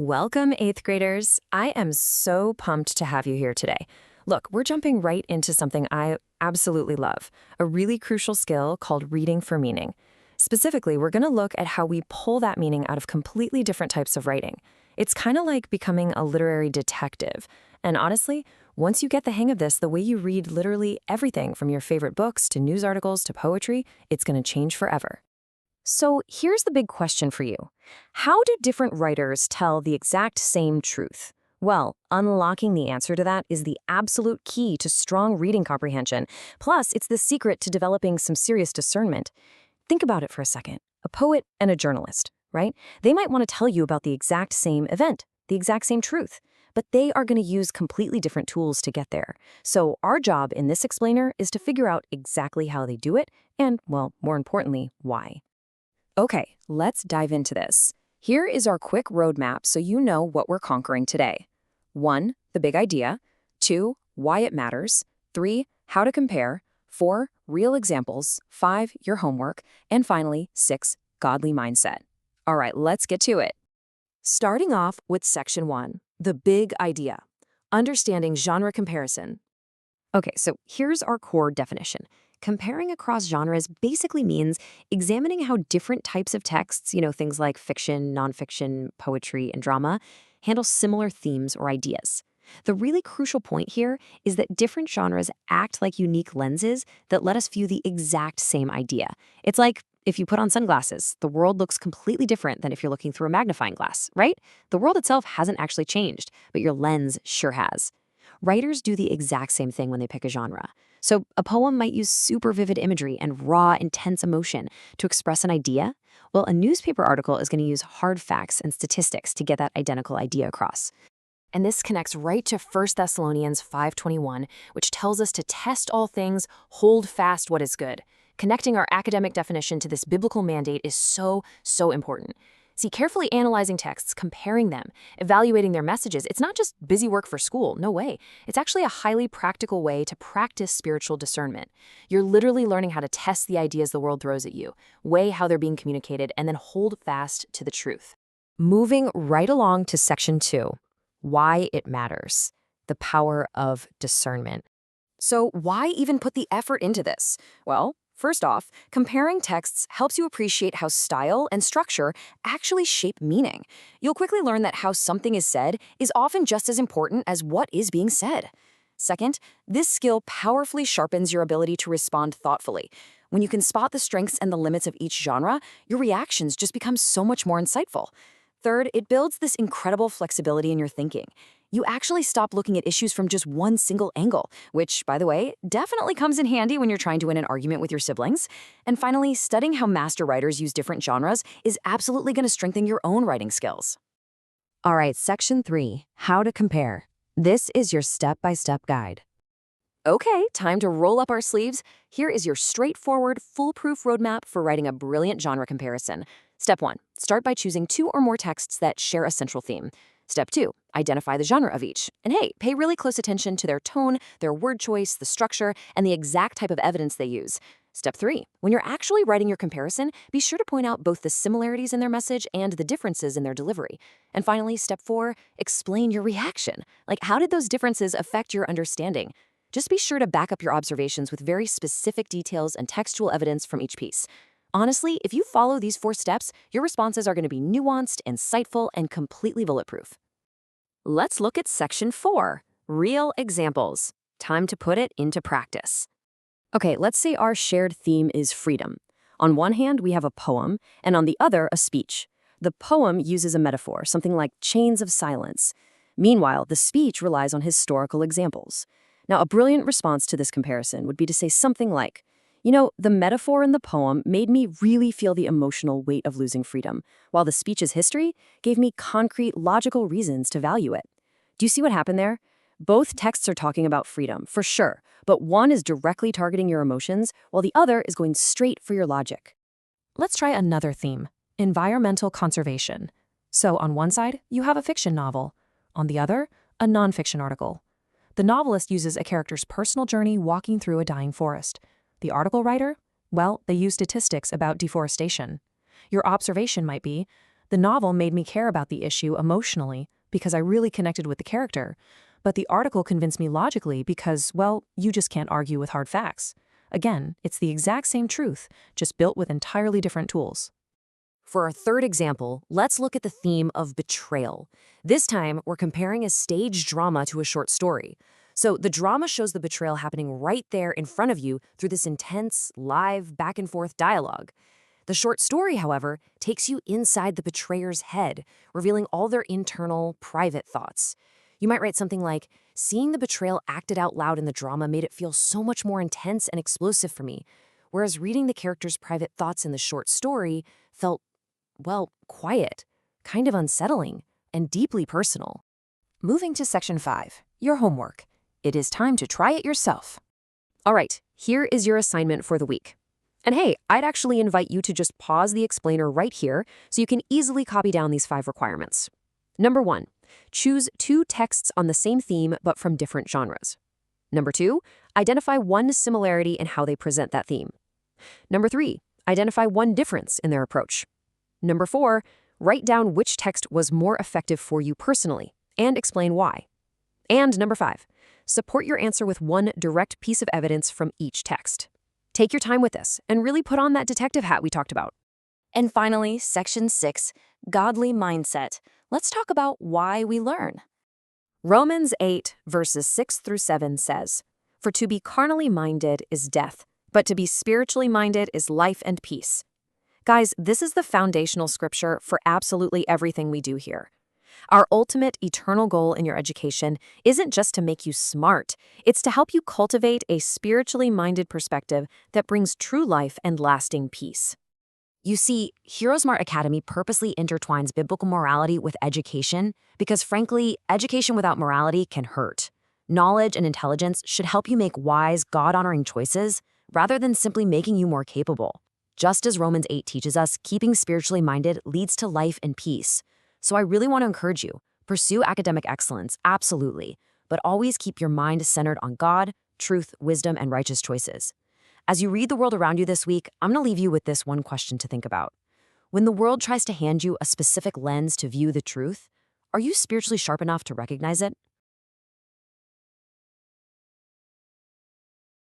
Welcome, 8th graders. I am so pumped to have you here today. Look, we're jumping right into something I absolutely love, a really crucial skill called reading for meaning. Specifically, we're going to look at how we pull that meaning out of completely different types of writing. It's kind of like becoming a literary detective. And honestly, once you get the hang of this, the way you read literally everything from your favorite books to news articles to poetry, it's going to change forever. So here's the big question for you. How do different writers tell the exact same truth? Well, unlocking the answer to that is the absolute key to strong reading comprehension. Plus, it's the secret to developing some serious discernment. Think about it for a second. A poet and a journalist, right? They might want to tell you about the exact same event, the exact same truth, but they are going to use completely different tools to get there. So our job in this explainer is to figure out exactly how they do it and, well, more importantly, why. Okay, let's dive into this. Here is our quick roadmap so you know what we're conquering today. 1, the big idea. 2, why it matters. 3, how to compare. 4, real examples. 5, your homework. And finally, 6, godly mindset. All right, let's get to it. Starting off with section 1, the big idea. Understanding genre comparison. Okay, so here's our core definition. Comparing across genres basically means examining how different types of texts, things like fiction, nonfiction, poetry, and drama, handle similar themes or ideas. The really crucial point here is that different genres act like unique lenses that let us view the exact same idea. It's like if you put on sunglasses, the world looks completely different than if you're looking through a magnifying glass, right? The world itself hasn't actually changed, but your lens sure has. Writers do the exact same thing when they pick a genre. So a poem might use super vivid imagery and raw, intense emotion to express an idea, while a newspaper article is going to use hard facts and statistics to get that identical idea across. And this connects right to 1 Thessalonians 5:21, which tells us to test all things, hold fast what is good. Connecting our academic definition to this biblical mandate is so important. See, carefully analyzing texts, comparing them, evaluating their messages, it's not just busy work for school, no way. It's actually a highly practical way to practice spiritual discernment. You're literally learning how to test the ideas the world throws at you, weigh how they're being communicated, and then hold fast to the truth. Moving right along to section 2, why it matters, the power of discernment. So why even put the effort into this? Well, first off, comparing texts helps you appreciate how style and structure actually shape meaning. You'll quickly learn that how something is said is often just as important as what is being said. Second, this skill powerfully sharpens your ability to respond thoughtfully. When you can spot the strengths and the limits of each genre, your reactions just become so much more insightful. Third, it builds this incredible flexibility in your thinking. You actually stop looking at issues from just one single angle, which, by the way, definitely comes in handy when you're trying to win an argument with your siblings. And finally, studying how master writers use different genres is absolutely going to strengthen your own writing skills. All right, section 3, how to compare. This is your step-by-step guide. Okay, time to roll up our sleeves. Here is your straightforward, foolproof roadmap for writing a brilliant genre comparison. Step 1, start by choosing 2 or more texts that share a central theme. Step 2, identify the genre of each. And hey, pay really close attention to their tone, their word choice, the structure, and the exact type of evidence they use. Step 3, when you're actually writing your comparison, be sure to point out both the similarities in their message and the differences in their delivery. And finally, step 4, explain your reaction. Like, how did those differences affect your understanding? Just be sure to back up your observations with very specific details and textual evidence from each piece. Honestly, if you follow these 4 steps, your responses are going to be nuanced, insightful, and completely bulletproof. Let's look at section 4, real examples. Time to put it into practice. Okay, let's say our shared theme is freedom. On one hand, we have a poem, and on the other, a speech. The poem uses a metaphor, something like chains of silence. Meanwhile, the speech relies on historical examples. Now, a brilliant response to this comparison would be to say something like, the metaphor in the poem made me really feel the emotional weight of losing freedom, while the speech's history gave me concrete, logical reasons to value it. Do you see what happened there? Both texts are talking about freedom, for sure, but one is directly targeting your emotions, while the other is going straight for your logic. Let's try another theme, environmental conservation. So on one side, you have a fiction novel. On the other, a nonfiction article. The novelist uses a character's personal journey walking through a dying forest. The article writer? Well, they use statistics about deforestation. Your observation might be, The novel made me care about the issue emotionally because I really connected with the character, but the article convinced me logically because, well, you just can't argue with hard facts. Again, it's the exact same truth, just built with entirely different tools. For our third example, let's look at the theme of betrayal. This time, we're comparing a stage drama to a short story. So the drama shows the betrayal happening right there in front of you through this intense, live, back-and-forth dialogue. The short story, however, takes you inside the betrayer's head, revealing all their internal, private thoughts. You might write something like, "Seeing the betrayal acted out loud in the drama made it feel so much more intense and explosive for me," whereas reading the character's private thoughts in the short story felt, well, quiet, kind of unsettling, and deeply personal. Moving to Section 5, your homework. It is time to try it yourself. All right, here is your assignment for the week. And hey, I'd actually invite you to just pause the explainer right here so you can easily copy down these 5 requirements. Number 1, choose 2 texts on the same theme but from different genres. Number 2, identify one similarity in how they present that theme. Number 3, identify one difference in their approach. Number 4, write down which text was more effective for you personally and explain why. And number 5, support your answer with one direct piece of evidence from each text. Take your time with this and really put on that detective hat we talked about. And finally, Section 6, Godly Mindset. Let's talk about why we learn. Romans 8, verses 6 through 7 says, "For to be carnally minded is death, but to be spiritually minded is life and peace." Guys, this is the foundational scripture for absolutely everything we do here. Our ultimate eternal goal in your education isn't just to make you smart, it's to help you cultivate a spiritually minded perspective that brings true life and lasting peace. You see, HeroesMart Academy purposely intertwines biblical morality with education because, frankly, education without morality can hurt. Knowledge and intelligence should help you make wise, God-honoring choices rather than simply making you more capable. Just as Romans 8 teaches us, keeping spiritually minded leads to life and peace. So I really want to encourage you, pursue academic excellence, absolutely, but always keep your mind centered on God, truth, wisdom, and righteous choices. As you read the world around you this week, I'm going to leave you with this one question to think about. When the world tries to hand you a specific lens to view the truth, are you spiritually sharp enough to recognize it?